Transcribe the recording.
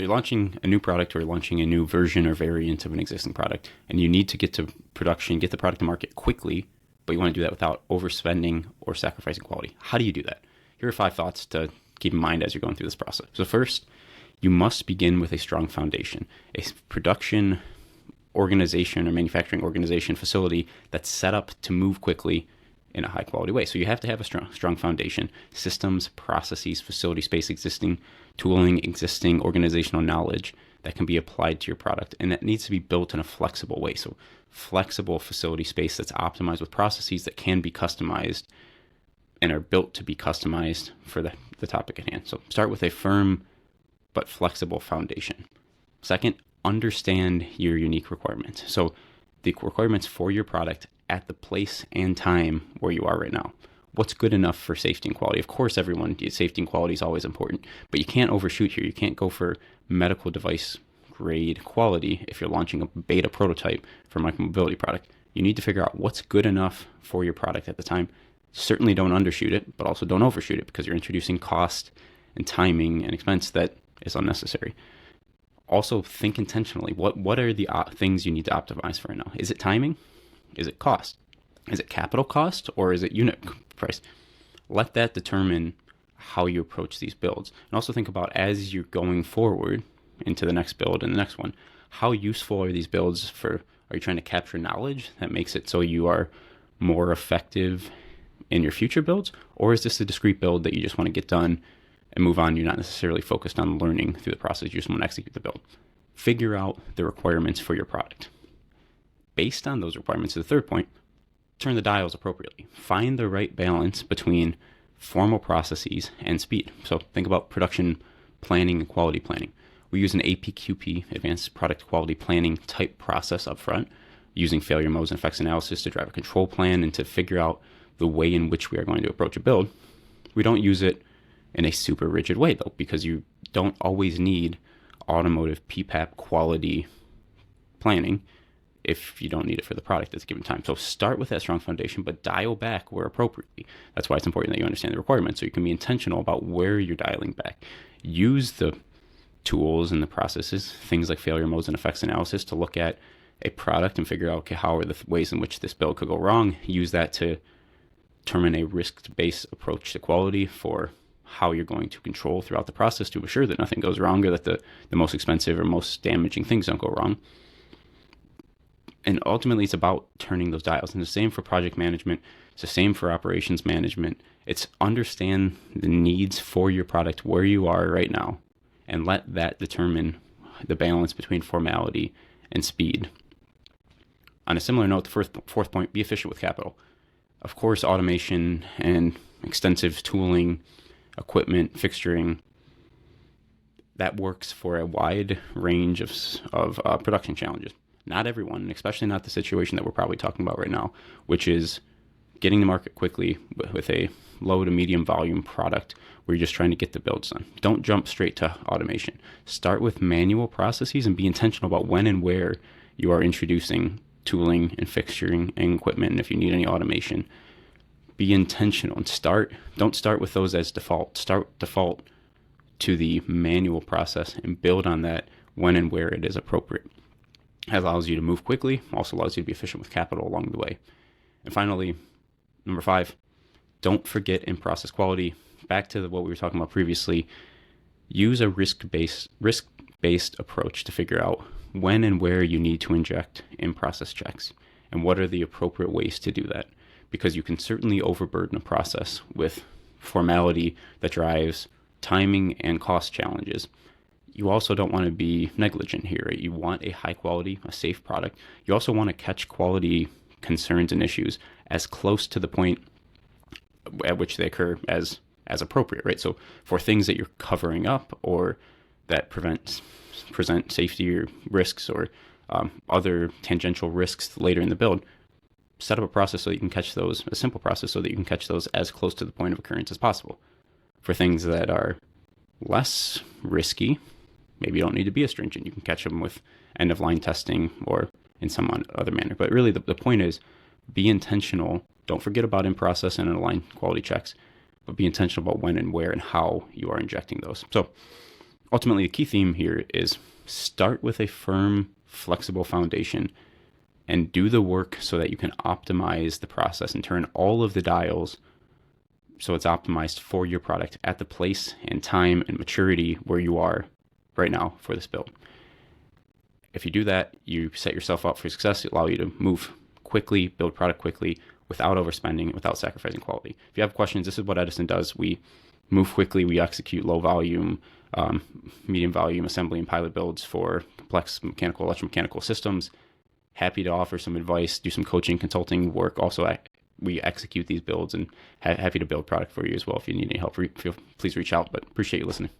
So you're launching a new product or you're launching a new version or variant of an existing product, and you need to get to production, get the product to market quickly, but you want to do that without overspending or sacrificing quality. How do you do that? Here are 5 thoughts to keep in mind as you're going through this process. So first, you must begin with a strong foundation, a production organization or manufacturing organization facility that's set up to move quickly in a high quality way. So you have to have a strong foundation, systems, processes, facility space, existing tooling, existing organizational knowledge that can be applied to your product. And that needs to be built in a flexible way. So flexible facility space that's optimized with processes that can be customized and are built to be customized for the topic at hand. So start with a firm but flexible foundation. Second, understand your unique requirements. So the requirements for your product at the place and time where you are right now. What's good enough for safety and quality? Of course, safety and quality is always important, but you can't overshoot here. You can't go for medical device grade quality if you're launching a beta prototype for a micromobility product. You need to figure out what's good enough for your product at the time. Certainly don't undershoot it, but also don't overshoot it because you're introducing cost and timing and expense that is unnecessary. Also, think intentionally. What are the things you need to optimize for right now? Is it timing? Is it cost? Is it capital cost? Or is it unit price? Let that determine how you approach these builds. And also think about, as you're going forward into the next build and the next one, how useful are these builds for? Are you trying to capture knowledge that makes it so you are more effective in your future builds? Or is this a discrete build that you just want to get done and move on? You're not necessarily focused on learning through the process. You just want to execute the build. Figure out the requirements for your product. Based on those requirements, the third point, turn the dials appropriately. Find the right balance between formal processes and speed. So think about production planning and quality planning. We use an APQP, Advanced Product Quality Planning type process up front, using failure modes and effects analysis to drive a control plan and to figure out the way in which we are going to approach a build. We don't use it in a super rigid way, though, because you don't always need automotive PPAP quality planning if you don't need it for the product at a given time. So start with that strong foundation, but dial back where appropriately. That's why it's important that you understand the requirements, so you can be intentional about where you're dialing back. Use the tools and the processes, things like failure modes and effects analysis, to look at a product and figure out, okay, how are the ways in which this build could go wrong. Use that to determine a risk-based approach to quality for how you're going to control throughout the process to assure that nothing goes wrong, or that the most expensive or most damaging things don't go wrong. And ultimately, it's about turning those dials. And the same for project management. It's the same for operations management. It's understand the needs for your product where you are right now, and let that determine the balance between formality and speed. On a similar note, the fourth point, be efficient with capital. Of course, automation and extensive tooling, equipment, fixturing, that works for a wide range of production challenges. Not everyone, especially not the situation that we're probably talking about right now, which is getting to market quickly with a low to medium volume product where you're just trying to get the builds done. Don't jump straight to automation. Start with manual processes and be intentional about when and where you are introducing tooling and fixturing and equipment. And if you need any automation, be intentional and don't start with those as default. Start default to the manual process and build on that when and where it is appropriate. That allows you to move quickly, also allows you to be efficient with capital along the way. And finally, number 5, don't forget in-process quality. Back to what we were talking about previously, use a risk-based approach to figure out when and where you need to inject in-process checks and what are the appropriate ways to do that. Because you can certainly overburden a process with formality that drives timing and cost challenges. You also don't want to be negligent here. Right? You want a high quality, a safe product. You also want to catch quality concerns and issues as close to the point at which they occur as appropriate, right? So for things that you're covering up or that present safety or risks or other tangential risks later in the build, set up a process so you can catch those, a simple process so that you can catch those as close to the point of occurrence as possible. For things that are less risky, maybe you don't need to be as stringent. You can catch them with end-of-line testing or in some other manner. But really, the point is, be intentional. Don't forget about in-process and in-line quality checks, but be intentional about when and where and how you are injecting those. So ultimately, the key theme here is start with a firm, flexible foundation and do the work so that you can optimize the process and turn all of the dials so it's optimized for your product at the place and time and maturity where you are right now for this build. If you do that, you set yourself up for success. It allows you to move quickly, build product quickly, without overspending, without sacrificing quality. If you have questions, this is what Edison does. We move quickly. We execute low volume, medium volume assembly and pilot builds for complex mechanical, electromechanical systems. Happy to offer some advice, do some coaching, consulting work. Also, we execute these builds, and happy to build product for you as well. If you need any help, please reach out. But appreciate you listening.